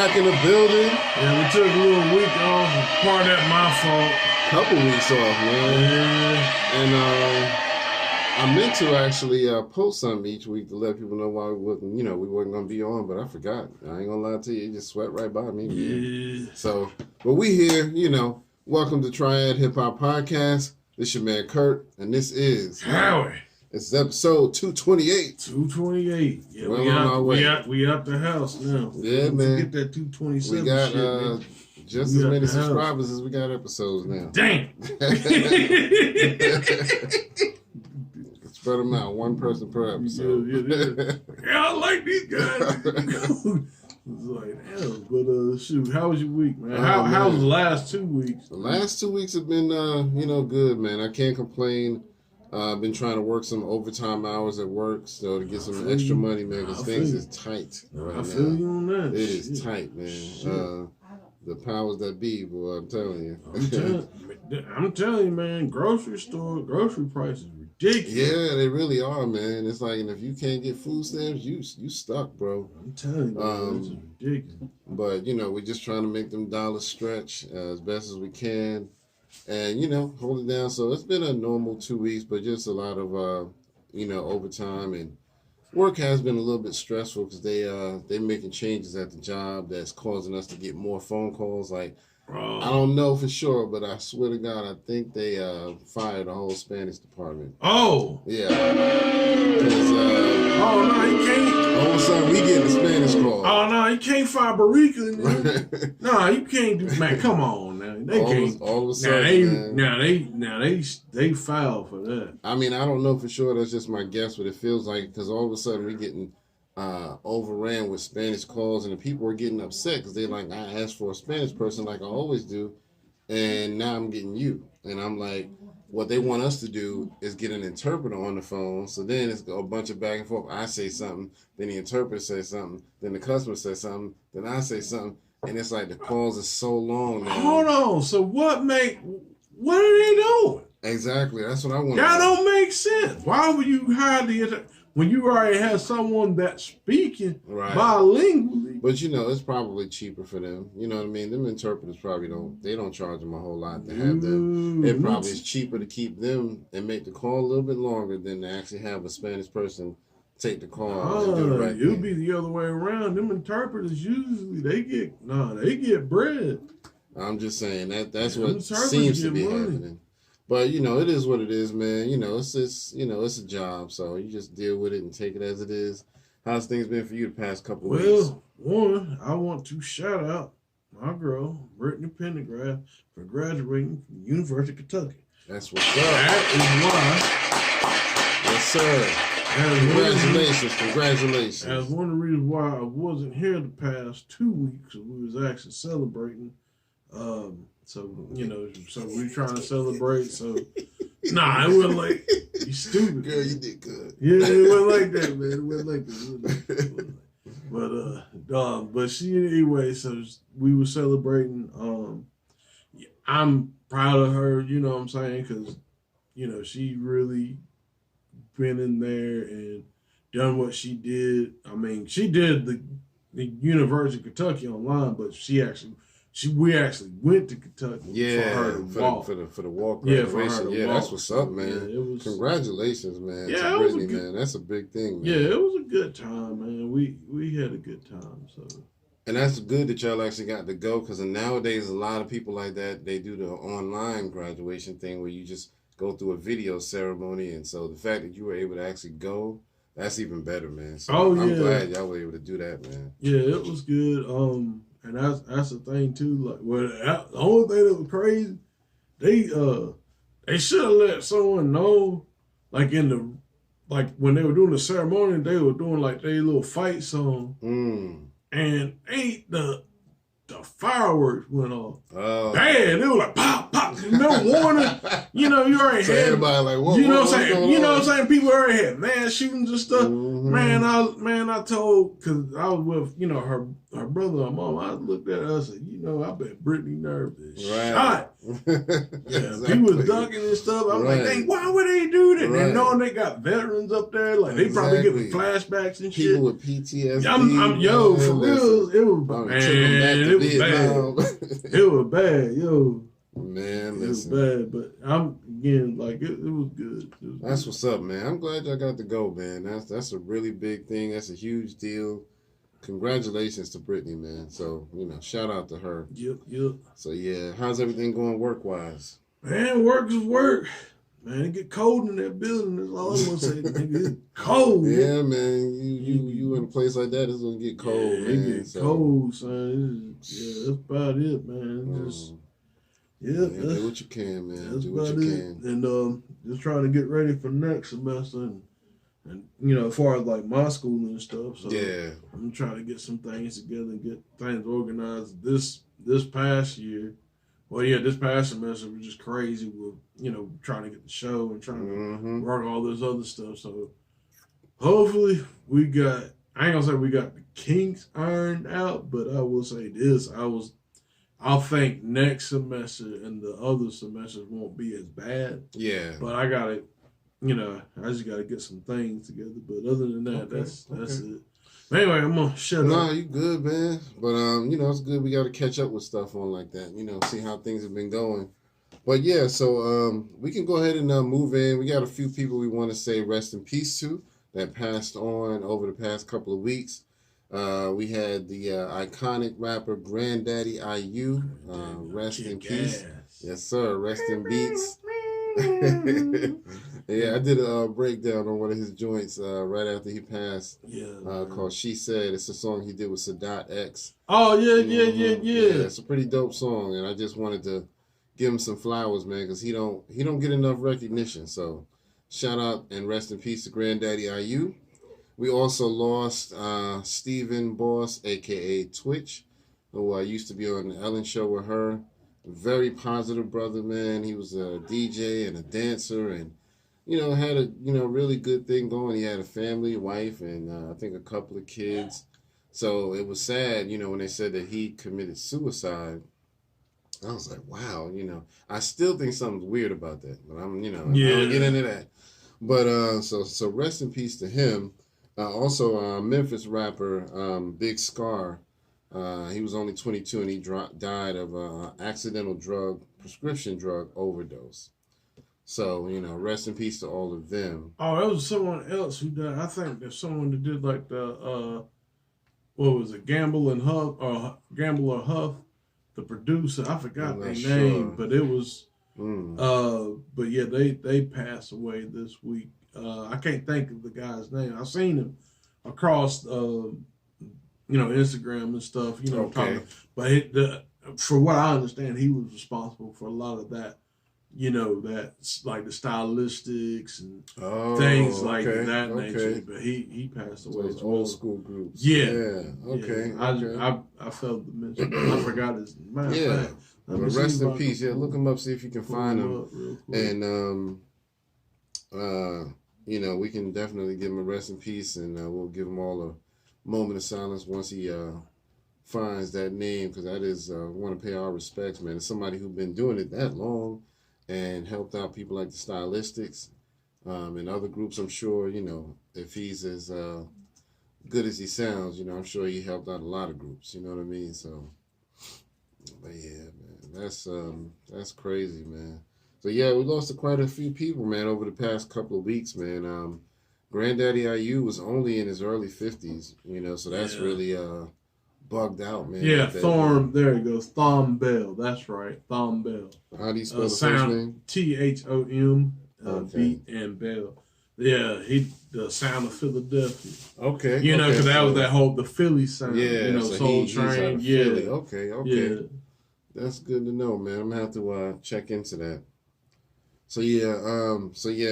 back in the building. Yeah, we took a little week off. Part of that my fault. Couple weeks off, man. Yeah. And I meant to actually post something each week to let people know why we wasn't going to be on, but I forgot. I ain't going to lie to you. It just swept right by me. Yeah. So, but we here, welcome to Triad Hip Hop Podcast. This your man Kurt, and this is Howie. It's episode 228. 228. Yeah, well, we out the house now. Yeah, man. Get that 227 We got shit, man. just as many subscribers as we got episodes now. Damn. Spread them out, one person per episode. Yeah, I like these guys. It's like, damn. But shoot, how was your week, man? How was the last 2 weeks? The last 2 weeks have been, good, man. I can't complain. I've been trying to work some overtime hours at work, so to get some extra money, man, because things is tight right now. I feel you on that. It is tight, man. The powers that be, boy, I'm telling you. I'm telling you, man, grocery prices ridiculous. Yeah, they really are, man. It's like, and if you can't get food stamps, you stuck, bro. I'm telling you, man, it's ridiculous. But, we're just trying to make them dollars stretch as best as we can. And, hold it down. So it's been a normal 2 weeks, but just a lot of, overtime. And work has been a little bit stressful because they're making changes at the job that's causing us to get more phone calls. Like, I don't know for sure, but I swear to God, I think they fired the whole Spanish department. Oh. Yeah. Because, oh, no, you can't. All of a sudden, we get the Spanish call. Oh, no, you can't fire Barrica. No, you can't do, man, come on now. They can't. All of a sudden, they filed for that. I mean, I don't know for sure. That's just my guess, but it feels like because all of a sudden we're getting overran with Spanish calls, and the people are getting upset because they're like, I asked for a Spanish person like I always do, and now I'm getting you. And I'm like, what they want us to do is get an interpreter on the phone. So then it's a bunch of back and forth. I say something, then the interpreter says something, then the customer says something, then I say something. And it's like the calls are so long now. Hold on. So what are they doing? Exactly. That's what I want. That don't make sense. Why would you hire when you already have someone that's speaking bilingually? But it's probably cheaper for them. You know what I mean? Them interpreters probably don't charge them a whole lot to have them. It probably is cheaper to keep them and make the call a little bit longer than to actually have a Spanish person take the call. It'll be the other way around. Them interpreters usually they get bread. I'm just saying that's what seems to be happening. But it is what it is, man. It's just it's a job, so you just deal with it and take it as it is. How's things been for you the past couple of weeks? Well, one, I want to shout out my girl, Brittany Pendergrass, for graduating from the University of Kentucky. That's what's up. That is why. Yes, sir. Congratulations. That's one of the reasons why I wasn't here the past 2 weeks. We was actually celebrating. So we're trying to celebrate. So, nah, it wasn't like, you stupid. Girl, you did good. Yeah, it wasn't like that, man. It wasn't like that. But she, anyway, so we were celebrating. I'm proud of her, you know what I'm saying? Because, she really been in there and done what she did. I mean, she did the University of Kentucky online, but we actually went to Kentucky for her to walk. For the walk graduation. Yeah, that's what's up, man. Yeah, it was, congratulations, man. Yeah, to Brittany, man. That's a big thing, man. Yeah, it was a good time, man. We had a good time, so. And that's good that y'all actually got to go, because nowadays a lot of people like that, they do the online graduation thing where you just go through a video ceremony, and so the fact that you were able to actually go, that's even better, man. So I'm glad y'all were able to do that, man. Yeah, it was good. And that's the thing too. Like, the only thing that was crazy, they should have let someone know, like when they were doing the ceremony, they were doing like their little fight song, and the fireworks went off. Oh, bad! They were like pop, pop. No warning. You know, you already So had. everybody like, what, you know what, what I'm saying? You know what I'm saying? People already had mass shootings and stuff. Mm-hmm. I told, because I was with, you know, her brother and mom. I looked at her and said, you know, I bet Brittany Nerve is Right. shot. Yeah, Exactly. people was ducking and stuff. I'm like, dang, why would they do that? And knowing they got veterans up there, like they probably getting flashbacks and shit. People with PTSD. Yo, for real, it was Vietnam. bad. It was bad, yo. Man, listen. It was bad, but I'm again like it was good. That's what's up, man. I'm glad y'all got to go, man. That's a really big thing. That's a huge deal. Congratulations to Brittany, man. So, you know, shout out to her. Yep. So, yeah, how's everything going work-wise? Man, work is work. Man, it get cold in that building. That's all I'm gonna say. Nigga, it's cold. Yeah, man. You in a place like that, it's gonna get cold, man. It get cold, son. That's about it, man. Just do what you can, man. That's do what you can. And just trying to get ready for next semester and you know, as far as like my school and stuff. So yeah, I'm trying to get some things together and get things organized. This past year, well, yeah, this past semester was just crazy with, you know, trying to get the show and trying to work all this other stuff. So hopefully we got, I ain't gonna say we got the kinks ironed out, but I will say this, I'll think next semester and the other semesters won't be as bad. Yeah. But I gotta, you know, I just gotta get some things together. But other than that, that's it. Anyway, I'm gonna shut up. Nah, you good, man. But you know, it's good. We got to catch up with stuff on like that. You know, see how things have been going. But yeah, so we can go ahead and move in. We got a few people we want to say rest in peace to that passed on over the past couple of weeks. We had the iconic rapper Granddaddy IU. Rest in peace. Yes, sir. Rest in beats. Yeah, I did a breakdown on one of his joints right after he passed. Yeah. Called "She Said." It's a song he did with Sadat X. Oh yeah. It's a pretty dope song, and I just wanted to give him some flowers, man, because he don't get enough recognition. So, shout out and rest in peace to Granddaddy IU. We also lost Stephen Boss, aka Twitch, who used to be on the Ellen Show with her. Very positive brother, man. He was a DJ and a dancer, and you know, had a really good thing going. He had a family, wife, and I think a couple of kids. So it was sad, you know, when they said that he committed suicide. I was like, wow, you know, I still think something's weird about that, but I don't get into that. But so rest in peace to him. Also, Memphis rapper Big Scar. He was only 22 and he died of accidental prescription drug overdose. So, you know, rest in peace to all of them. Oh, that was someone else who died. I think there's someone that did like the, what was it, Gamble or Huff, the producer. I forgot their name, but it was, but yeah, they passed away this week. I can't think of the guy's name. I've seen him across, you know, Instagram and stuff, you know, talking. But for what I understand, he was responsible for a lot of that, you know, that's like the stylistics and things like that nature. But he passed away. Those old school groups. Yeah. Okay. I failed to mention. I forgot his name. Yeah. But rest in peace. Yeah, look him up, see if you can find him. And you know, we can definitely give him a rest in peace, and we'll give him all a moment of silence once he finds that name, because that is we want to pay our respects, man. It's somebody who's been doing it that long and helped out people like the Stylistics and other groups. I'm sure, you know, if he's as good as he sounds, you know, I'm sure he helped out a lot of groups. You know what I mean? So, but yeah, man, that's crazy, man. So yeah, we lost quite a few people, man, over the past couple of weeks, man. Granddaddy IU was only in his early 50s, you know, so that's really bugged out, man. Yeah, there he goes. Thom Bell. That's right. Thom Bell. How do you spell the first name? THOM, beat and Bell. Yeah, the sound of Philadelphia. Okay. You know, because that was the Philly sound. Yeah, you know, so Soul Train. Yeah. Philly. Okay. Yeah. That's good to know, man. I'm gonna have to check into that. So yeah,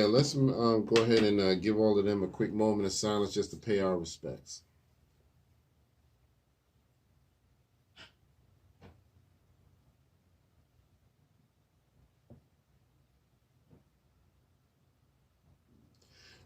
let's go ahead and give all of them a quick moment of silence just to pay our respects.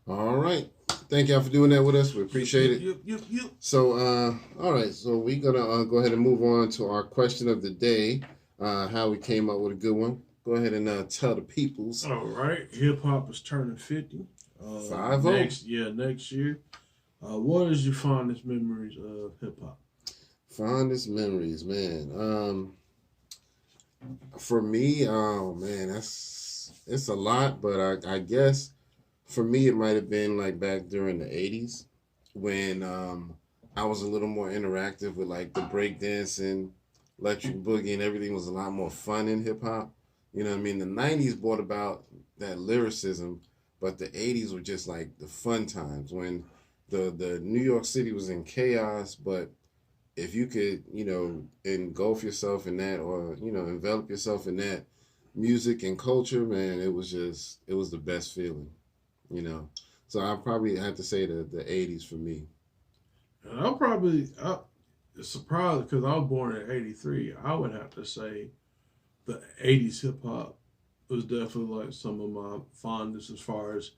All right. Thank y'all for doing that with us. We appreciate it. Yep. So, all right. So we're gonna go ahead and move on to our question of the day. How we came up with a good one. Go ahead and tell the peoples. All right. Hip hop is turning 50. 5-0. Next year. What is your fondest memories of hip hop? Fondest memories, man. For me, oh man, it's a lot, but I guess for me it might have been like back during the '80s when I was a little more interactive with like the breakdancing, electric boogie, and everything was a lot more fun in hip hop. You know what I mean? The '90s brought about that lyricism, but the '80s were just like the fun times when the New York City was in chaos, but if you could, engulf yourself in that or, envelop yourself in that music and culture, man, it was the best feeling, you know. So I probably have to say the 80s for me. And surprised because I was born in '83. I would have to say the '80s hip hop was definitely like some of my fondest as far as.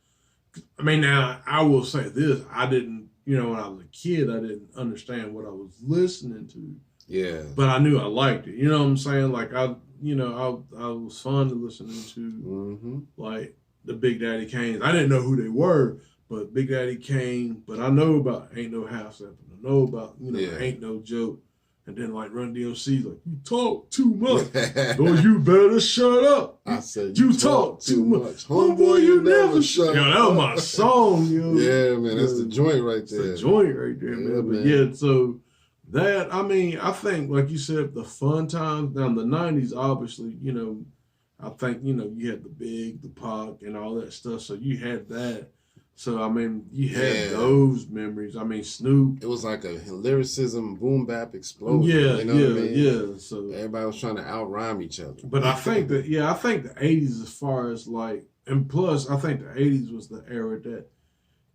I mean, now I will say this: I didn't, when I was a kid, I didn't understand what I was listening to. Yeah. But I knew I liked it. You know what I'm saying? Like I was fun to listen to, like the Big Daddy Kanes. I didn't know who they were, but Big Daddy Kane. But I know about Ain't No House Up. I know about Ain't No Joke. And then like Run DMC's like, you talk too much. Oh, you better shut up. I said you talk too much. Homeboy, you never shut up. Yo, that was my song, yo. Yeah, man, that's the joint right there. That's the joint right there, man. But yeah, so that, I mean, I think, like you said, the fun times. Now, in the 90s, obviously, I think, you had the Big, the Pac, and all that stuff. So you had that. So, I mean, you had those memories. I mean, Snoop. It was like a lyricism, boom bap explosion. Yeah, you know what I mean? Yeah. So everybody was trying to out-rhyme each other. But I think the 80s as far as like, and plus, I think the 80s was the era that,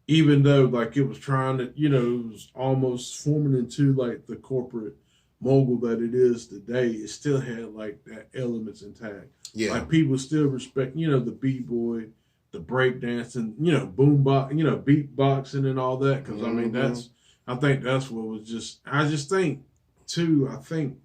even though like it was trying to, it was almost forming into like the corporate mogul that it is today, it still had like that elements intact. Yeah. Like people still respect, the B-boy, the breakdancing, boombox, beatboxing and all that. Because I mean, I think that's what was just. I just think too. I think,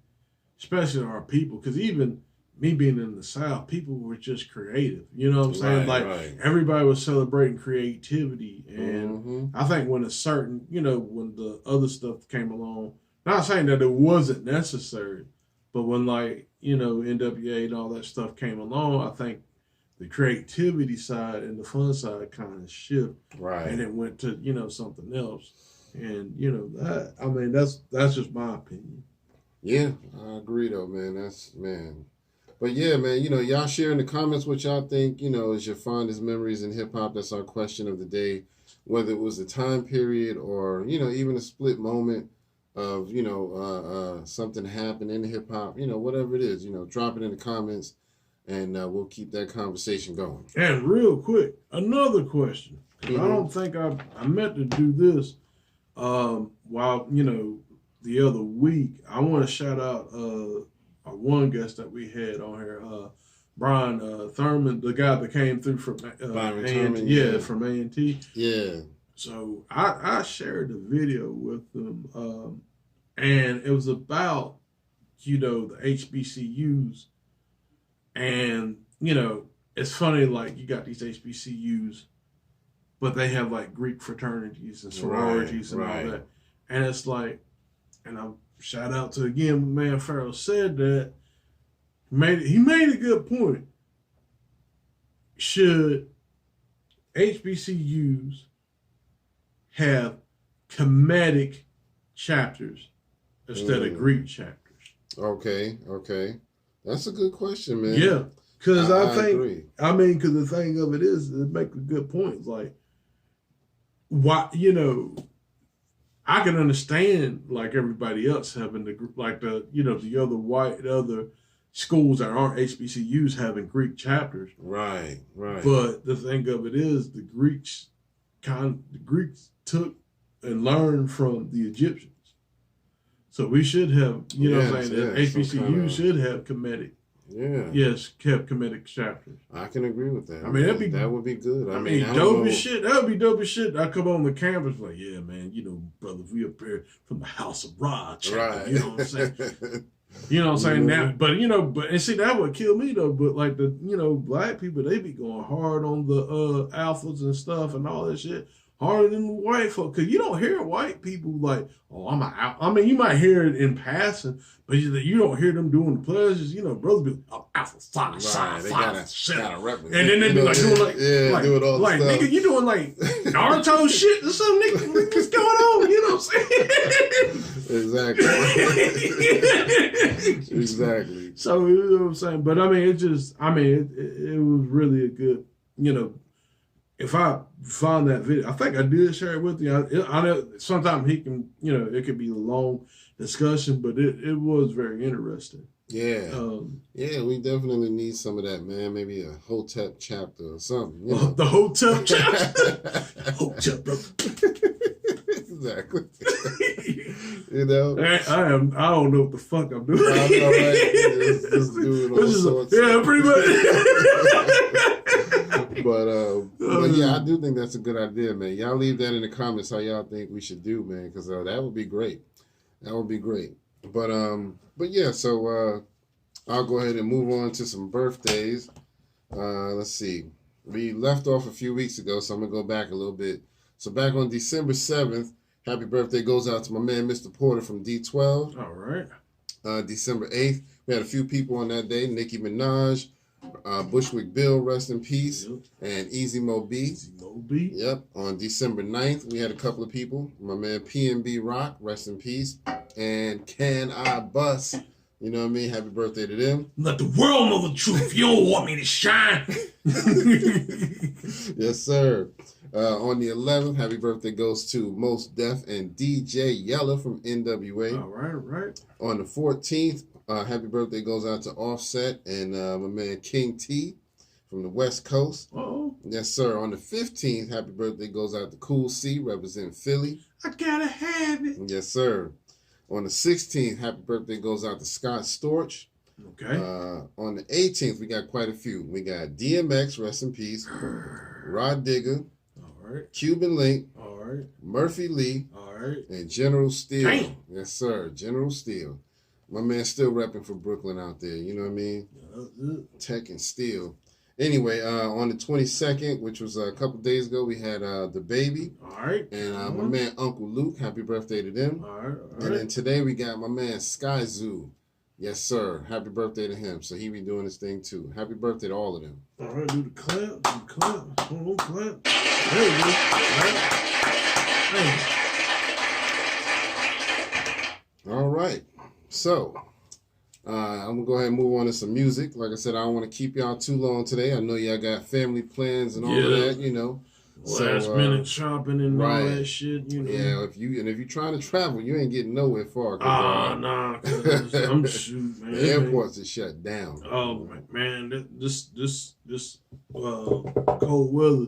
especially our people, because even me being in the South, people were just creative. You know what I'm saying? Everybody was celebrating creativity, and I think when a certain, when the other stuff came along, not saying that it wasn't necessary, but when like NWA and all that stuff came along, I think the creativity side and the fun side kind of shift, and it went to something else, and that I mean that's just my opinion. Yeah, I agree though, man. But yeah, man, y'all share in the comments what y'all think is your fondest memories in hip hop. That's our question of the day, whether it was a time period or even a split moment of something happened in hip hop, whatever it is, drop it in the comments. And we'll keep that conversation going. And real quick, another question. I don't think I meant to do this while, the other week. I want to shout out one guest that we had on here, Brian Thurman, the guy that came through from A&T. From A&T. Yeah. So I shared the video with them, and it was about, the HBCUs. And, it's funny, like, you got these HBCUs, but they have, like, Greek fraternities and sororities and all that. And it's like, and I shout out to, again, man Farrell said that, he made a good point. Should HBCUs have comedic chapters instead of Greek chapters? Okay. That's a good question, man. Yeah, because I think, agree. I mean, because the thing of it is, it make a good point. Like, why, I can understand like everybody else having the the other schools that aren't HBCUs having Greek chapters. Right. But the thing of it is, the Greeks took and learned from the Egyptians. So we should have, HBCU should have comedic Yeah. Yes, kept comedic chapters. I can agree with that. I mean, that would be good. I mean, dope as shit. That would be dope as shit. I come on the campus like, yeah, man, brother, we up here from the House of Ra chapter. Right. You know what I'm saying? You know what I'm saying? Now, but and see, that would kill me though. But like black people, they be going hard on the alphas and stuff and all that shit. Harder than the white folk. Because you don't hear white people like, oh, I'm out. I mean, you might hear it in passing, but you don't hear them doing the pledges. Brothers be like, oh, alpha, five, they five, gotta represent. and then they be like doing like, doing all like stuff. Nigga, you doing like Naruto shit or something, nigga. What's going on? You know what I'm saying? Exactly. So, you know what I'm saying? But I mean, it was really a good, if I found that video, I think I did share it with you. I know sometimes he can, it could be a long discussion, but it was very interesting. Yeah. Yeah, we definitely need some of that, man. Maybe a Hotep chapter or something. The Hotep chapter? Hotep, bro. Exactly. I don't know what the fuck I'm doing. I know, right? Just doing all sorts. Yeah, pretty much. But yeah, I do think that's a good idea, man. Y'all leave that in the comments how y'all think we should do, man, because that would be great. That would be great. But yeah, so I'll go ahead and move on to some birthdays. Let's see. We left off a few weeks ago, so I'm gonna go back a little bit. So back on December 7th, happy birthday goes out to my man Mr. Porter from D12. All right. December 8th, we had a few people on that day. Nicki Minaj. Bushwick Bill, rest in peace, yep. And Easy Mo B. Easy Mo B. Yep. On December 9th, we had a couple of people. My man PNB Rock, rest in peace. And Can I Bus? You know what I mean? Happy birthday to them. Let the world know the truth. You don't want me to shine. Yes, sir. On the 11th, happy birthday goes to Mos Def and DJ Yella from NWA. All right. On the 14th, happy birthday goes out to Offset and my man King T from the West Coast. Oh. Yes, sir. On the 15th, happy birthday goes out to Cool C, representing Philly. I gotta have it. Yes, sir. On the 16th, happy birthday goes out to Scott Storch. Okay. On the 18th, we got quite a few. We got DMX, rest in peace. Rod Digger. All right. Cuban Link. All right. Murphy Lee. All right. And General Steele. Damn. Yes, sir. General Steele. My man still repping for Brooklyn out there. You know what I mean? Yeah, Tech and Steel. Anyway, on the 22nd, which was a couple days ago, we had The Baby. All right. And my man Uncle Luke. Happy birthday to them. All right. And then today we got my man Sky Zoo. Yes, sir. Happy birthday to him. So he be doing his thing too. Happy birthday to all of them. All right, do the clap. Hold on, clap. There you go. All right. So, I'm going to go ahead and move on to some music. Like I said, I don't want to keep y'all too long today. I know y'all got family plans and all of that, you know. Last minute shopping and all that shit, you know. Yeah, if you're trying to travel, you ain't getting nowhere far. Nah, I'm shoot, man. The airports are shut down. Oh man, this cold weather,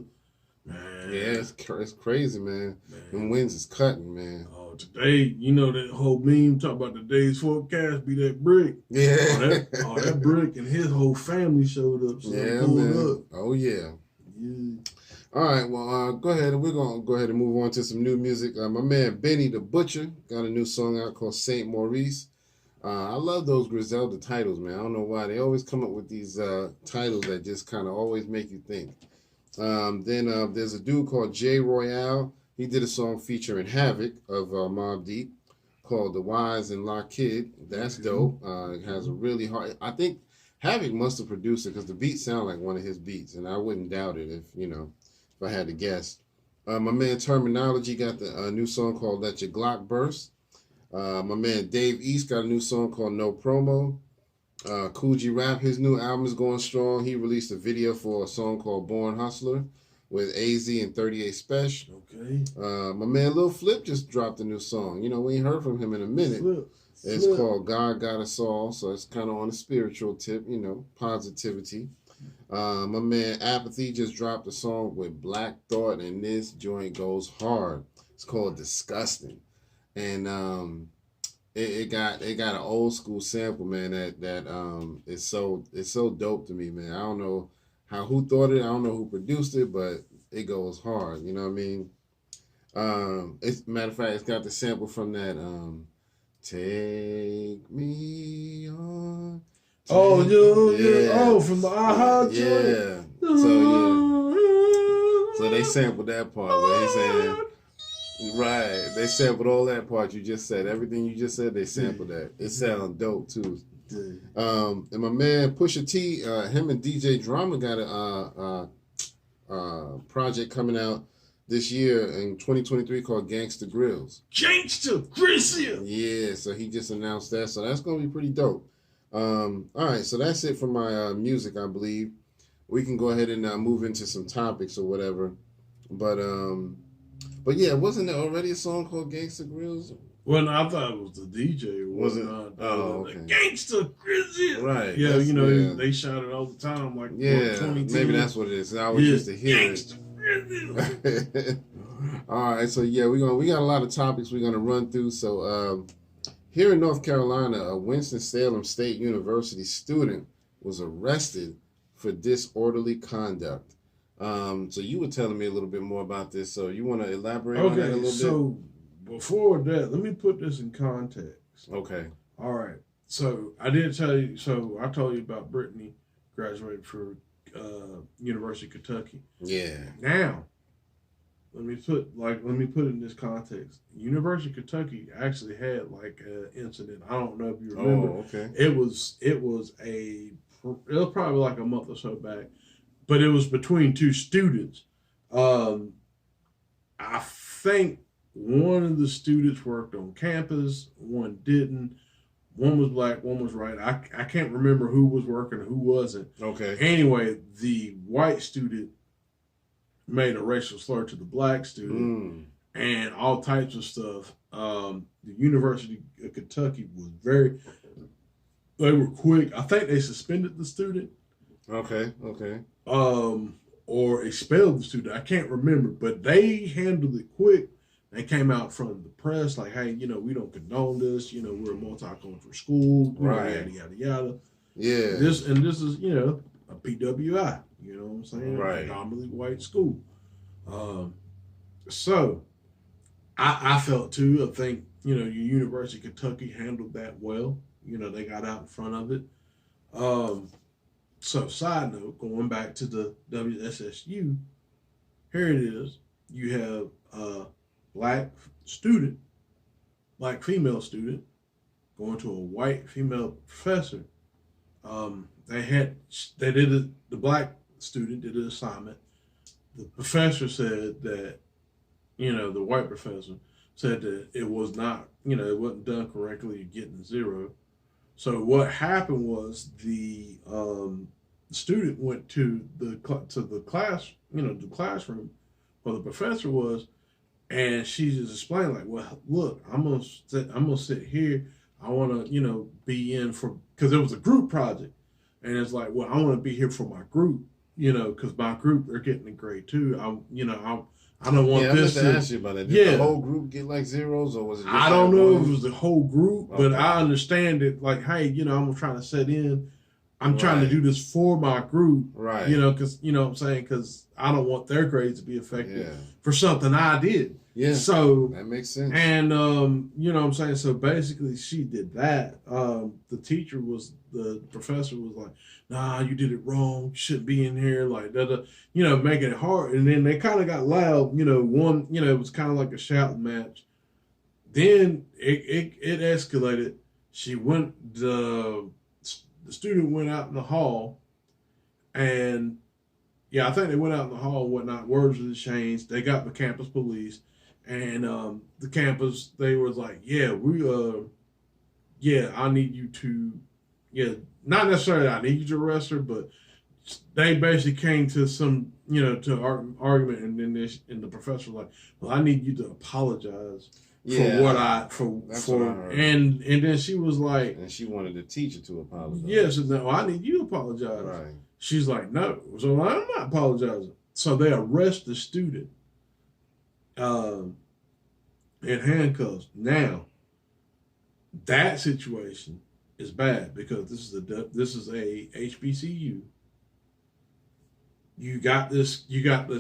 man. Yeah, it's crazy, man. And winds is cutting, man. Oh, today, that whole meme talk about the day's forecast be that brick. Yeah, that brick and his whole family showed up. So yeah, man. Up. Oh yeah. All right, well, go ahead. We're going to go ahead and move on to some new music. My man Benny the Butcher got a new song out called Saint Maurice. I love those Griselda titles, man. I don't know why. They always come up with these titles that just kind of always make you think. Then there's a dude called Jay Royale. He did a song featuring Havoc of Mobb Deep called The Wise and La Kid. That's dope. It has a really hard... I think Havoc must have produced it because the beats sound like one of his beats, and I wouldn't doubt it if I had to guess. My man Terminology got the new song called Let Your Glock Burst. My man Dave East got a new song called No Promo. Cool G Rap, his new album is going strong. He released a video for a song called Born Hustler with AZ and 38 Special. Okay. My man Lil Flip just dropped a new song. We ain't heard from him in a minute. It's called God Got Us All, so it's kind of on a spiritual tip, positivity. My man Apathy just dropped a song with Black Thought, and this joint goes hard. It's called Disgusting. And it got an old school sample, man. That it's so dope to me, man. I don't know who thought it. I don't know who produced it, but it goes hard. You know what I mean? It's matter of fact, it's got the sample from that "Take Me On." Oh, Yeah. oh, from the Aha joint. Yeah. So they sampled that part where he's saying. Right. They sampled all that part you just said. Everything you just said, they sampled that. It sounds dope too. And my man Pusha T, him and DJ Drama got a project coming out this year in 2023 called Gangsta Grills. Gangsta Grills. Yeah, so he just announced that. So that's gonna be pretty dope. All right, so that's it for my music, I believe. We can go ahead and move into some topics or whatever. But yeah, wasn't there already a song called Gangsta Grills? Well, no, I thought it was the DJ. Was it? Oh, okay. Gangsta Grills. Right. Yeah, they shout it all the time. Like, maybe that's what it is. I always used to hear Gangsta Grills. All right, so yeah, we got a lot of topics we're gonna run through. So here in North Carolina, a Winston-Salem State University student was arrested for disorderly conduct. So you were telling me a little bit more about this. So you want to elaborate on that a little bit? So before that, let me put this in context. Okay. All right. So I did tell you. So I told you about Brittany graduating for University of Kentucky. Yeah. Now, let me put it in this context. University of Kentucky actually had like an incident. I don't know if you remember. Oh, okay. It was probably like a month or so back. But it was between two students. I think one of the students worked on campus, one didn't. One was black, one was white. I can't remember who was working and who wasn't. Okay. Anyway, the white student made a racial slur to the black student and all types of stuff. The University of Kentucky was they were quick. I think they suspended the student. Okay. Or expelled the student. I can't remember, but they handled it quick. They came out from the press like, hey, we don't condone this. We're a multicultural school. Right. Yada, yada, yada. Yeah. This is, a PWI. You know what I'm saying? Right. Predominantly white school. So I felt too, I think, your University of Kentucky handled that well. They got out in front of it. So, side note, going back to the WSSU, here it is. You have a black female student, going to a white female professor. The black student did an assignment. The professor said that, the white professor said that it was not, it wasn't done correctly, getting 0. So what happened was the student went to the class, the classroom where the professor was, and she just explained like, well, look, I'm gonna sit here. I want to, be in for, because it was a group project, and it's like, well, I want to be here for my group, because my group, they're getting a grade 2. I don't want this to ask you about that. Did the whole group get like 0s, or was it just I don't know if it was the whole group, but I understand it like, hey, I'm trying to set in. I'm trying to do this for my group. Right. Because, what I'm saying? Because I don't want their grades to be affected for something I did. Yeah. So that makes sense. And, what I'm saying? So basically she did that. The professor was like, nah, you did it wrong. You shouldn't be in here. Like, making it hard. And then they kind of got loud. It was kind of like a shouting match. Then it escalated. The student went out in the hall, and I think they went out in the hall and whatnot. Words were exchanged. They got the campus police, and the campus, they was like, I need you to, not necessarily I need you to arrest her, but they basically came to some, to argument, and then and the professor was like, well, I need you to apologize. For what I heard. And then she was like, and she wanted the teacher to apologize. Yes, and then, I need you to apologize. Right. She's like, no. So I'm not apologizing. So they arrest the student in handcuffs. Now, That situation is bad because this is a HBCU. You got this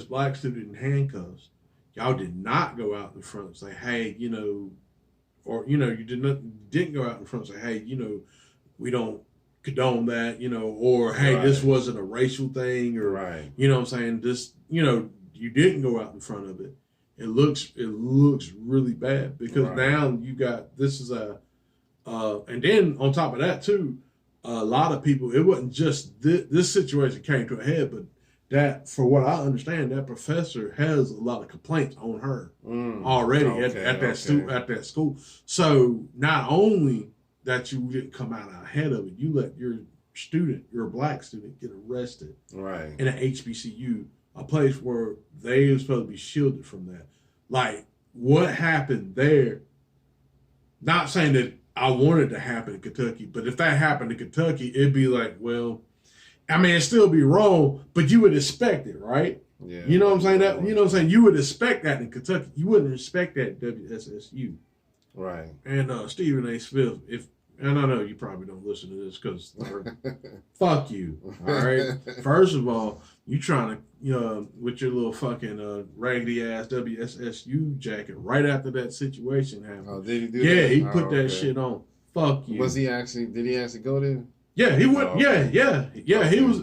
black student in handcuffs. Y'all did not go out in front and say, hey, or you didn't go out in front and say, hey, we don't condone that, or hey, Right. this wasn't a racial thing, or Right. you know what I'm saying, this, you didn't go out in front of it. It looks really bad because Right. now you got this is and then on top of that too, a lot of people, it wasn't just this situation came to a head, but that, for what I understand, that professor has a lot of complaints on her already at that school. So not only that you didn't come out ahead of it, you let your black student, get arrested Right. in an HBCU, a place where they were supposed to be shielded from that. Like, what happened there? Not saying that I wanted to happen in Kentucky, but if that happened in Kentucky, it'd be like, well, I mean, it'd still be wrong, but you would expect it, right? Yeah. You know what I'm saying? You would expect that in Kentucky. You wouldn't expect that in WSSU. Right. And Stephen A. Smith, and I know you probably don't listen to this because fuck you. All right. First of all, you trying to, with your little fucking raggedy ass WSSU jacket right after that situation happened. Oh, did he do that? Yeah, he put that shit on. Fuck you. Did he actually go there? Yeah, he went. Oh, okay. Yeah. Okay.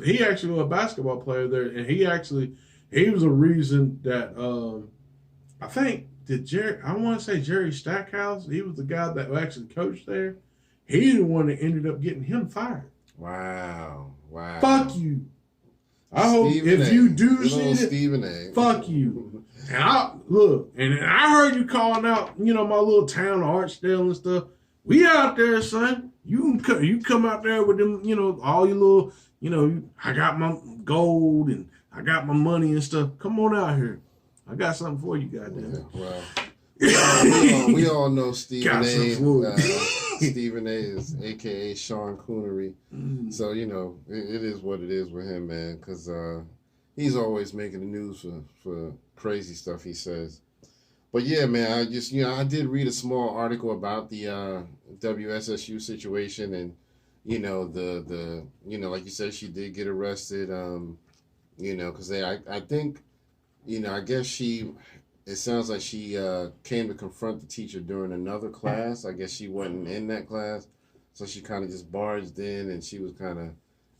He actually was a basketball player there, and he was a reason that I think I want to say Jerry Stackhouse. He was the guy that actually coached there. He's the one that ended up getting him fired. Wow. Fuck you. I hope if you do see it, Stephen A. fuck you. And I heard you calling out, my little town of Archdale and stuff. We out there, son. You come out there with them, all your little, I got my gold and I got my money and stuff. Come on out here. I got something for you, goddamn. Yeah, well, we all know Stephen A. Stephen A is AKA Sean Coonery. So, it is what it is with him, man, because he's always making the news for crazy stuff he says. But yeah, man, I did read a small article about the WSSU situation, and the like you said, she did get arrested. Because I think, I guess it sounds like she came to confront the teacher during another class. I guess she wasn't in that class, so she kind of just barged in, and she was kind of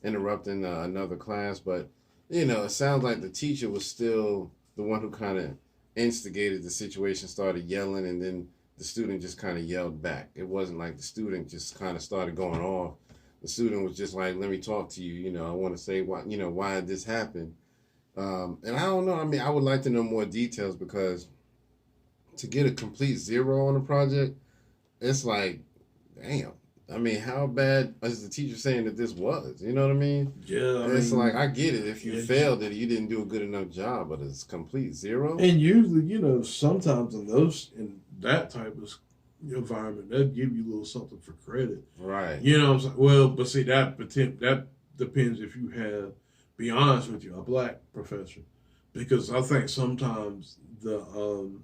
interrupting another class. But it sounds like the teacher was still the one who kind of instigated the situation, started yelling, and then the student just kind of yelled back. It wasn't like the student just kind of started going off. The student was just like, let me talk to you. I want to say why this happened. And I don't know. I mean, I would like to know more details, because to get a complete 0 on a project, it's like, damn. I mean, how bad is the teacher saying that this was? You know what I mean? Yeah. It's like, I get it. If you failed it, you didn't do a good enough job, but it's complete 0. And usually, sometimes in that type of environment, they'll give you a little something for credit. Right. You know what I'm saying? Well, but see, that depends if you have, be honest with you, a black professor. Because I think sometimes and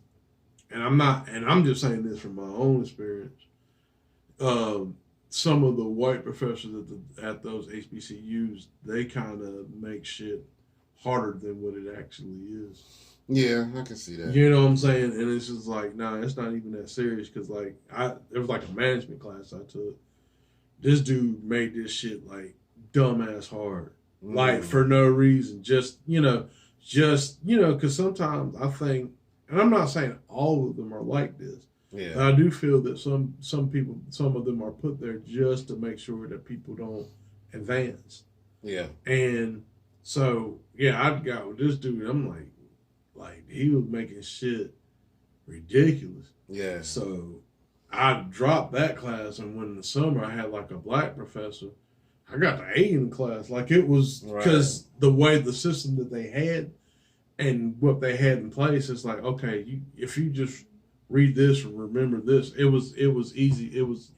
I'm just saying this from my own experience, some of the white professors at those HBCUs, they kind of make shit harder than what it actually is. Yeah, I can see that. You know what I'm saying? And it's just like, nah, it's not even that serious, because like it was like a management class I took. This dude made this shit like dumbass hard, like for no reason. Just because sometimes I think, and I'm not saying all of them are like this. Yeah. But I do feel that some people, some of them are put there just to make sure that people don't advance. Yeah. And so, yeah, I got with this dude. I'm like he was making shit ridiculous. Yeah. So I dropped that class, and when in the summer I had like a black professor, I got the A in the class. Like, it was because the way the system that they had and what they had in place, it's like, okay, if you just read this and remember this, it was easy. It was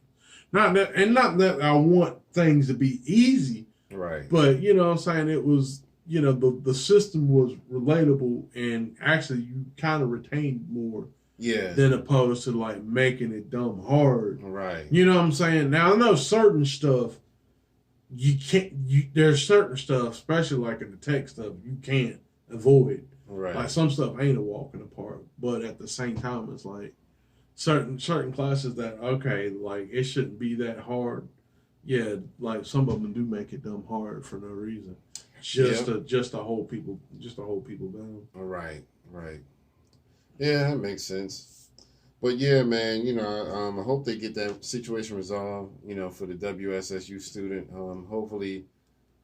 not that I want things to be easy, right? But you know what I'm saying, it was, the system was relatable, and actually you kind of retained more Yeah. than opposed to like making it dumb hard. Right. You know what I'm saying? Now I know certain stuff you can't. There's certain stuff, especially like in the tech stuff, you can't avoid. Right. Like some stuff ain't a walk in the park, but at the same time, it's like certain classes that okay, like it shouldn't be that hard. Yeah, like some of them do make it dumb hard for no reason, just to hold people down. All right. Right. Yeah, that makes sense. But yeah, man, I hope they get that situation resolved, for the WSSU student. Hopefully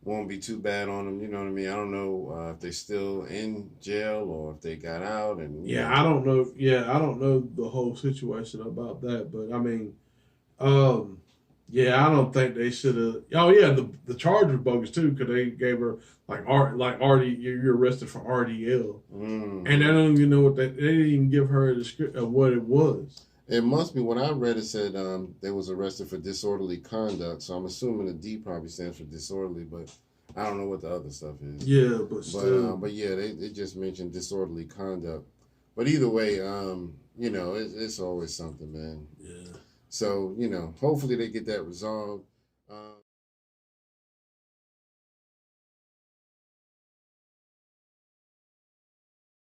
won't be too bad on them, you know what I mean? I don't know if they still in jail or if they got out and I don't know. Yeah, I don't know the whole situation about that, but I mean, um, yeah, I don't think they should have. Oh yeah, the charge was bogus too because they gave her like RD. You're arrested for RDL, and I don't even know what they didn't even give her a description of what it was. It must be. When I read it said they was arrested for disorderly conduct, so I'm assuming the D probably stands for disorderly, but I don't know what the other stuff is. Yeah, but still. But yeah, they just mentioned disorderly conduct. But either way, it's always something, man. Yeah. So hopefully they get that resolved.